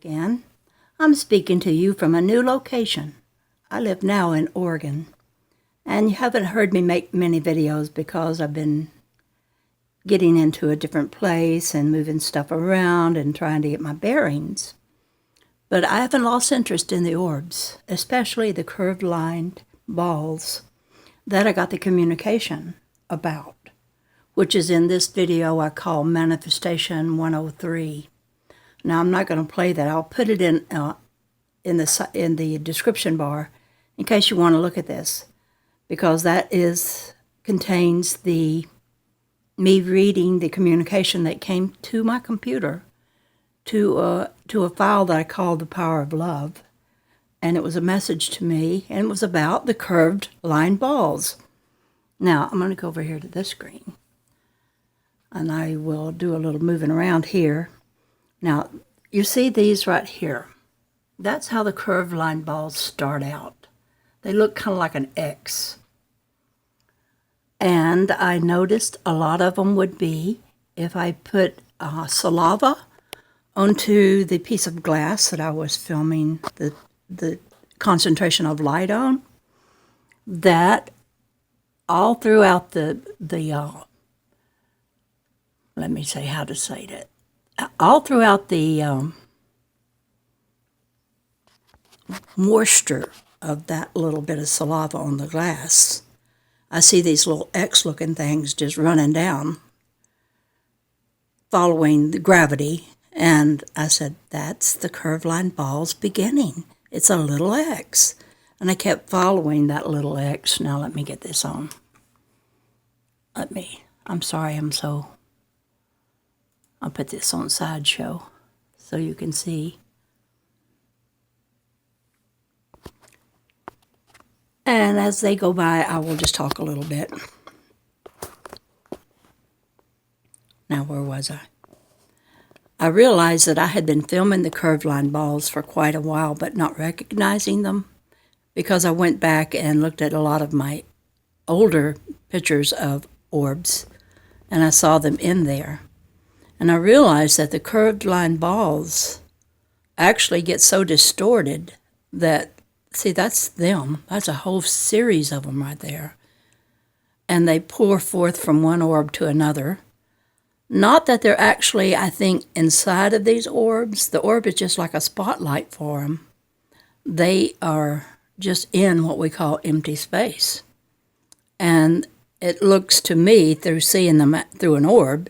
Again, I'm speaking to you from a new location. I live now in Oregon, and you haven't heard me make many videos because I've been getting into a different place and moving stuff around and trying to get my bearings. But I haven't lost interest in the orbs, especially the curved lined balls that I got the communication about, which is in this video I call Manifestation 103. Now I'm not going to play that. I'll put it in the description bar in case you want to look at this, because that contains me reading the communication that came to my computer to a file that I called The Power of Love, and it was a message to me, and it was about the curved line balls. Now I'm going to go over here to this screen, and I will do a little moving around here. Now, you see these right here. That's how the curved line balls start out. They look kind of like an X. And I noticed a lot of them would be, if I put saliva onto the piece of glass that I was filming the concentration of light on, that all throughout let me say how to say that. All throughout the moisture of that little bit of saliva on the glass, I see these little X-looking things just running down, following the gravity, and I said, that's the curved line ball's beginning. It's a little X. And I kept following that little X. Now let me get this on. I'm sorry, I'll put this on Sideshow so you can see. And as they go by, I will just talk a little bit. Now, where was I? I realized that I had been filming the curved line balls for quite a while, but not recognizing them, because I went back and looked at a lot of my older pictures of orbs, and I saw them in there. And I realized that the curved line balls actually get so distorted that, see, that's them. That's a whole series of them right there. And they pour forth from one orb to another. Not that they're actually, I think, inside of these orbs. The orb is just like a spotlight for them. They are just in what we call empty space. And it looks to me, through seeing them through an orb,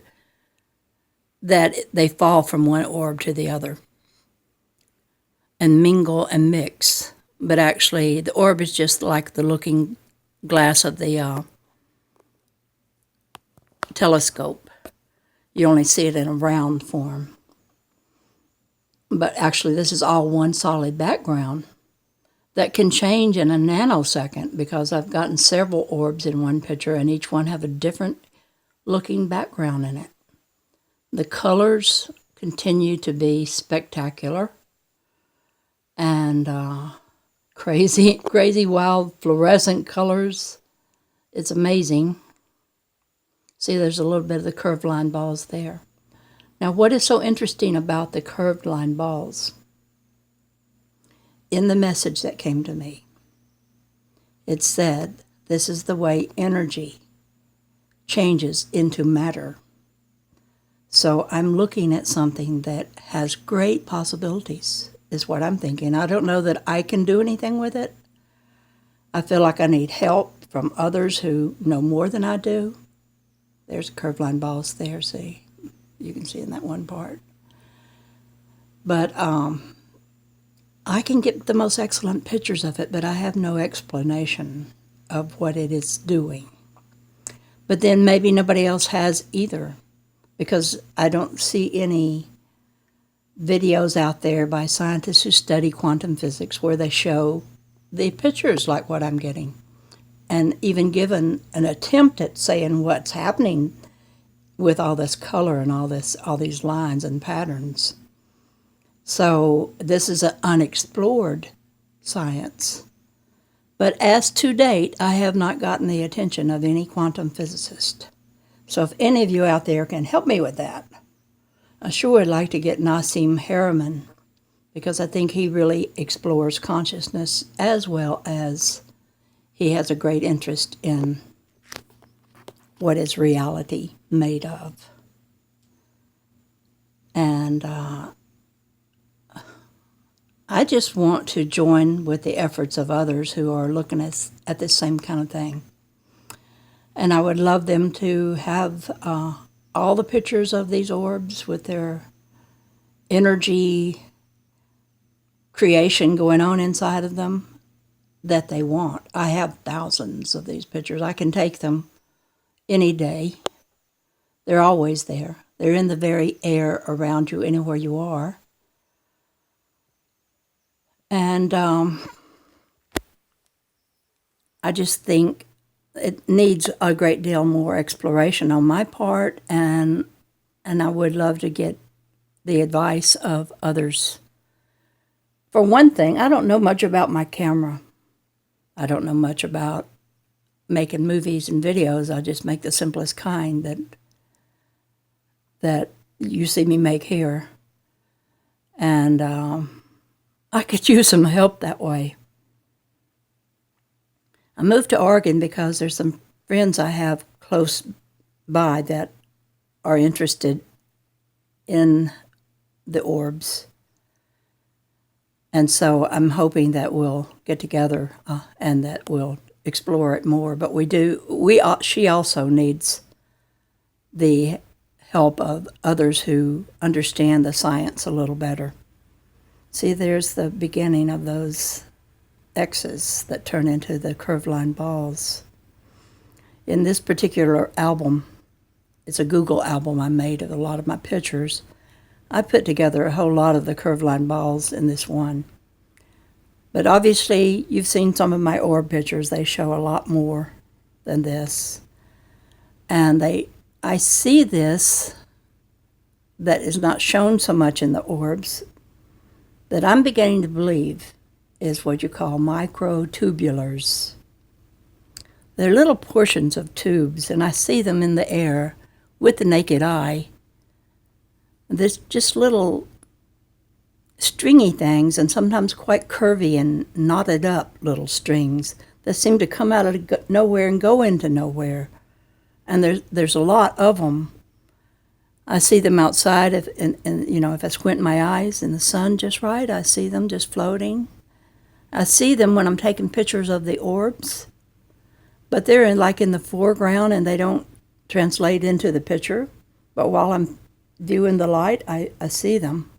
that they fall from one orb to the other and mingle and mix. But actually, the orb is just like the looking glass of the telescope. You only see it in a round form. But actually, this is all one solid background that can change in a nanosecond, because I've gotten several orbs in one picture, and each one have a different looking background in it. The colors continue to be spectacular and crazy, wild fluorescent colors. It's amazing. See, there's a little bit of the curved line balls there. Now, what is so interesting about the curved line balls? In the message that came to me, it said, this is the way energy changes into matter. So I'm looking at something that has great possibilities, is what I'm thinking. I don't know that I can do anything with it. I feel like I need help from others who know more than I do. There's curved line balls there, see? You can see in that one part. But I can get the most excellent pictures of it, but I have no explanation of what it is doing. But then maybe nobody else has either, because I don't see any videos out there by scientists who study quantum physics where they show the pictures like what I'm getting, and even given an attempt at saying what's happening with all this color and all these lines and patterns. So this is an unexplored science. But as to date, I have not gotten the attention of any quantum physicist. So if any of you out there can help me with that, I sure would like to get Nassim Haramein because I think he really explores consciousness as well as he has a great interest in what is reality made of. And I just want to join with the efforts of others who are looking at this same kind of thing. And I would love them to have all the pictures of these orbs with their energy creation going on inside of them that they want. I have thousands of these pictures. I can take them any day. They're always there. They're in the very air around you, anywhere you are. And I just think it needs a great deal more exploration on my part, and I would love to get the advice of others. For one thing, I don't know much about my camera. I don't know much about making movies and videos. I just make the simplest kind that you see me make here. And I could use some help that way. I moved to Oregon because there's some friends I have close by that are interested in the orbs. And so I'm hoping that we'll get together and that we'll explore it more. But she also needs the help of others who understand the science a little better. See, there's the beginning of those X's that turn into the curved line balls. In this particular album, it's a Google album I made of a lot of my pictures. I put together a whole lot of the curved line balls in this one. But obviously, you've seen some of my orb pictures. They show a lot more than this. And I see this that is not shown so much in the orbs that I'm beginning to believe is what you call microtubulars. They're little portions of tubes, and I see them in the air with the naked eye. There's just little stringy things, and sometimes quite curvy and knotted up little strings that seem to come out of nowhere and go into nowhere. And there's a lot of them. I see them outside, if I squint my eyes in the sun just right, I see them just floating. I see them when I'm taking pictures of the orbs, but they're in the foreground and they don't translate into the picture. But while I'm viewing the light, I see them.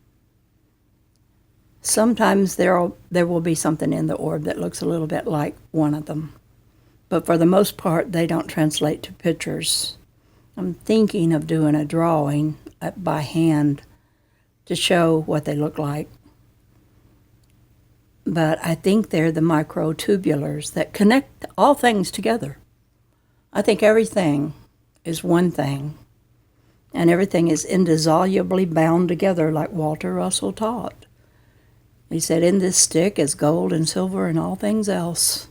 Sometimes there will be something in the orb that looks a little bit like one of them. But for the most part, they don't translate to pictures. I'm thinking of doing a drawing by hand to show what they look like. But I think they're the microtubulars that connect all things together. I think everything is one thing, and everything is indissolubly bound together, like Walter Russell taught. He said, "In this stick is gold and silver and all things else."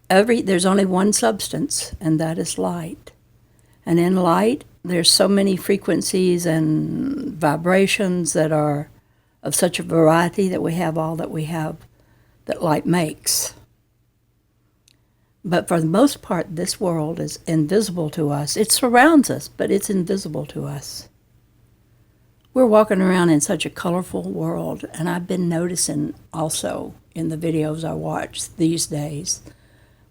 There's only one substance, and that is light. And in light, there's so many frequencies and vibrations that are of such a variety that we have all that we have that light makes. But for the most part, this world is invisible to us. It surrounds us, but it's invisible to us. We're walking around in such a colorful world, and I've been noticing also in the videos I watch these days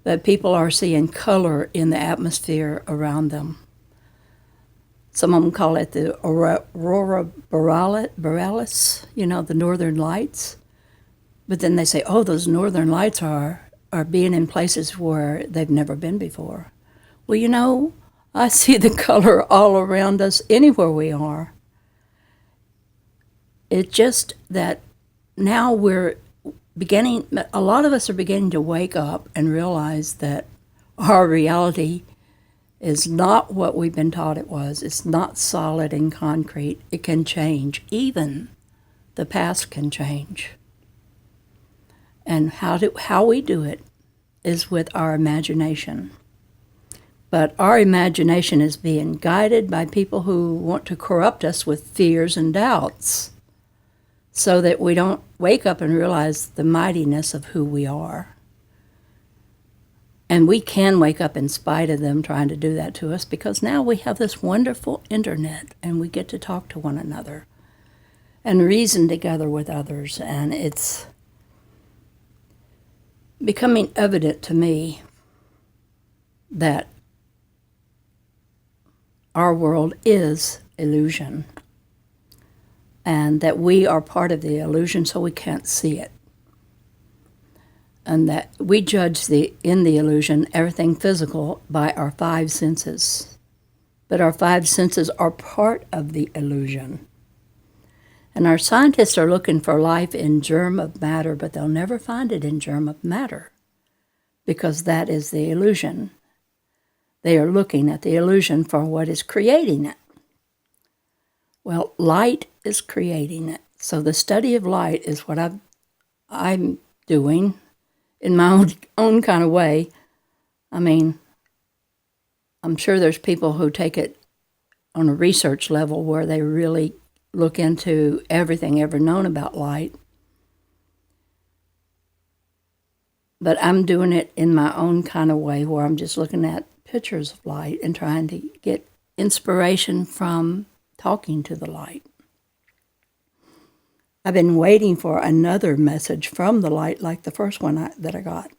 that people are seeing color in the atmosphere around them. Some of them call it the aurora borealis, the northern lights. But then they say, oh, those northern lights are being in places where they've never been before. Well, I see the color all around us anywhere we are. It's just that now a lot of us are beginning to wake up and realize that our reality is not what we've been taught it was. It's not solid and concrete. It can change. Even the past can change. And how we do it is with our imagination. But our imagination is being guided by people who want to corrupt us with fears and doubts. so that we don't wake up and realize the mightiness of who we are. And we can wake up in spite of them trying to do that to us, because now we have this wonderful internet and we get to talk to one another and reason together with others. And it's becoming evident to me that our world is illusion, and that we are part of the illusion, so we can't see it. And that we judge in the illusion everything physical by our five senses. But our five senses are part of the illusion. And our scientists are looking for life in germ of matter, but they'll never find it in germ of matter, because that is the illusion. They are looking at the illusion for what is creating it. Well, light is creating it. So the study of light is what I'm doing in my own kind of way. I mean, I'm sure there's people who take it on a research level where they really look into everything ever known about light. But I'm doing it in my own kind of way, where I'm just looking at pictures of light and trying to get inspiration from talking to the light. I've been waiting for another message from the light like the first one that I got.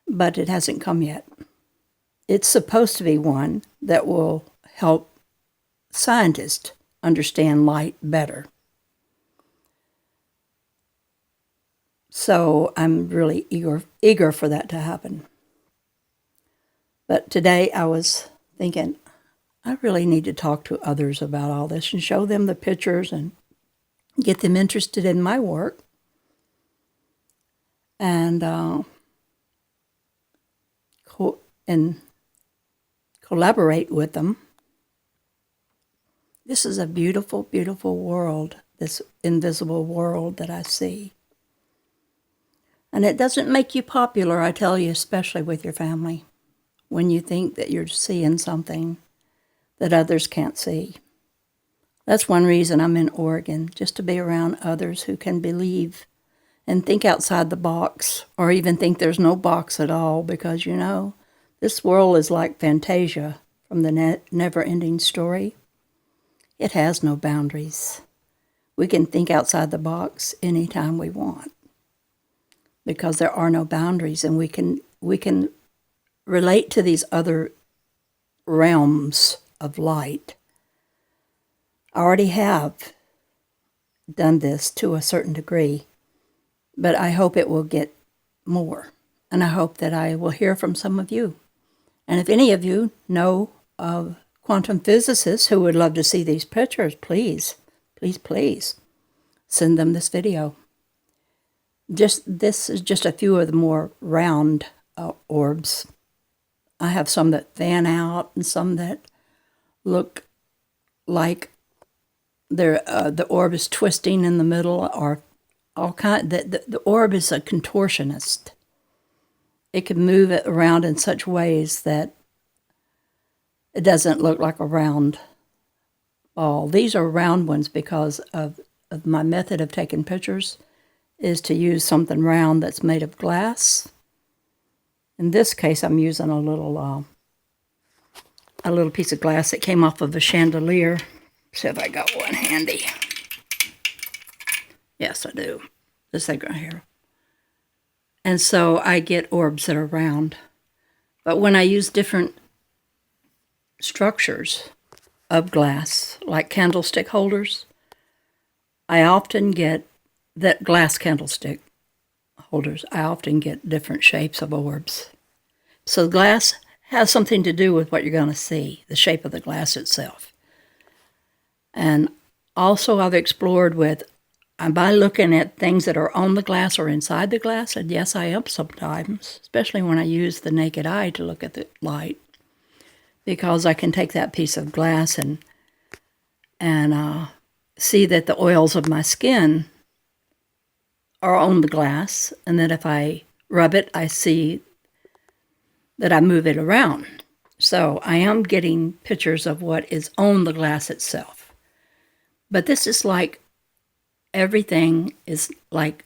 But it hasn't come yet. It's supposed to be one that will help scientists understand light better. So I'm really eager for that to happen. But today I was thinking, I really need to talk to others about all this and show them the pictures and get them interested in my work. And collaborate with them. This is a beautiful, beautiful world, this invisible world that I see. And it doesn't make you popular, I tell you, especially with your family, when you think that you're seeing something that others can't see. That's one reason I'm in Oregon, just to be around others who can believe and think outside the box, or even think there's no box at all, because, you know, this world is like Fantasia from the Never-Ending Story. It has no boundaries. We can think outside the box anytime we want, because there are no boundaries, and we can relate to these other realms of light. I already have done this to a certain degree, but I hope it will get more, and I hope that I will hear from some of you. And if any of you know of quantum physicists who would love to see these pictures, please, please, please send them this video. This is just a few of the more round orbs. I have some that fan out and some that look like the orb is twisting in the middle, or all kind. The orb is a contortionist. It can move it around in such ways that it doesn't look like a round ball. These are round ones because of my method of taking pictures is to use something round that's made of glass. In this case, I'm using a little piece of glass that came off of a chandelier. See if I got one handy. Yes, I do. This thing right here. And so I get orbs that are round. But when I use different structures of glass, like candlestick holders, I often get that glass candlestick holders. I often get different shapes of orbs. So glass has something to do with what you're going to see, the shape of the glass itself. And also I've explored by looking at things that are on the glass or inside the glass, and yes, I am sometimes, especially when I use the naked eye to look at the light, because I can take that piece of glass and see that the oils of my skin are on the glass, and that if I rub it, I see that I move it around. So I am getting pictures of what is on the glass itself. But this is like everything is like,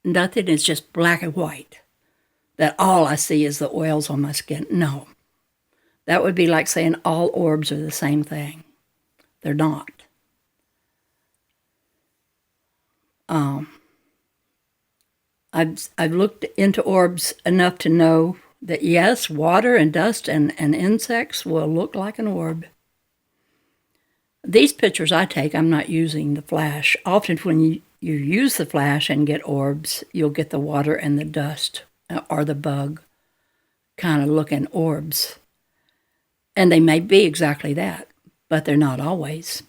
nothing is just black and white, that all I see is the oils on my skin. No. That would be like saying all orbs are the same thing. They're not. I've looked into orbs enough to know that yes, water and dust and insects will look like an orb. These pictures I take, I'm not using the flash. Often when you use the flash and get orbs, you'll get the water and the dust or the bug kind of looking orbs. And they may be exactly that, but they're not always.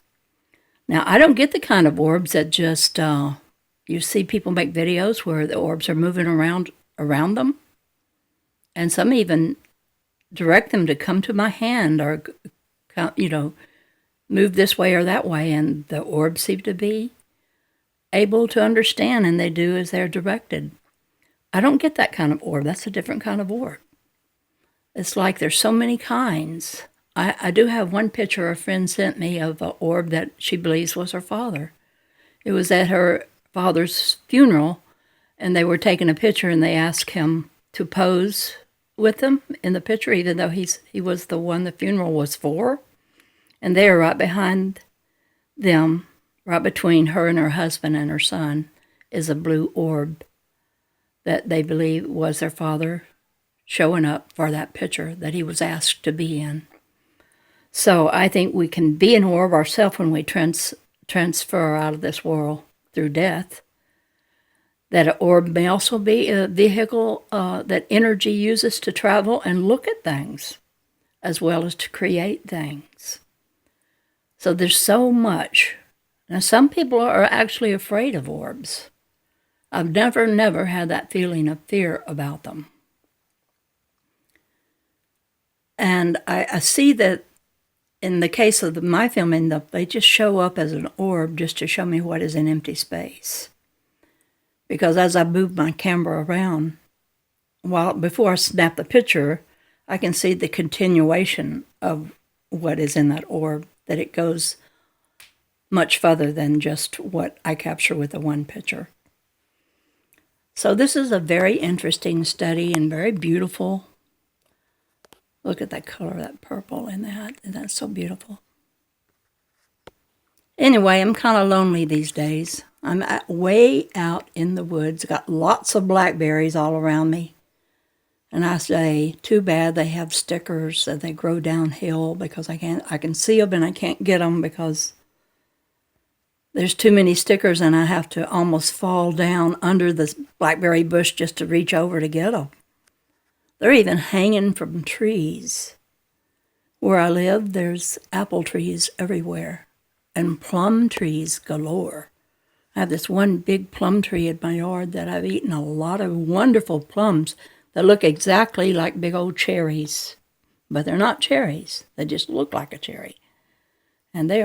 Now, I don't get the kind of orbs that just, you see people make videos where the orbs are moving around them. And some even direct them to come to my hand or, move this way or that way. And the orbs seem to be able to understand, and they do as they're directed. I don't get that kind of orb. That's a different kind of orb. It's like there's so many kinds. I do have one picture a friend sent me of an orb that she believes was her father. It was at her father's funeral, and they were taking a picture, and they asked him to pose with them in the picture, even though he was the one the funeral was for. And there, right behind them, right between her and her husband and her son, is a blue orb that they believe was their father showing up for that picture that he was asked to be in. So I think we can be an orb ourselves when we transfer out of this world through death. That an orb may also be a vehicle that energy uses to travel and look at things, as well as to create things. So there's so much. Now, some people are actually afraid of orbs. I've never had that feeling of fear about them. And I see that in the case of my filming, they just show up as an orb just to show me what is in empty space. Because as I move my camera around, before I snap the picture, I can see the continuation of what is in that orb, that it goes much further than just what I capture with the one picture. So this is a very interesting study and very beautiful. Look at that color, that purple in that, and that's so beautiful. Anyway, I'm kind of lonely these days. I'm way out in the woods, got lots of blackberries all around me. And I say, too bad they have stickers that they grow downhill, because I can see them and I can't get them because there's too many stickers and I have to almost fall down under the blackberry bush just to reach over to get them. They're even hanging from trees. Where I live, there's apple trees everywhere and plum trees galore. I have this one big plum tree in my yard that I've eaten a lot of wonderful plums that look exactly like big old cherries. But they're not cherries. They just look like a cherry. And they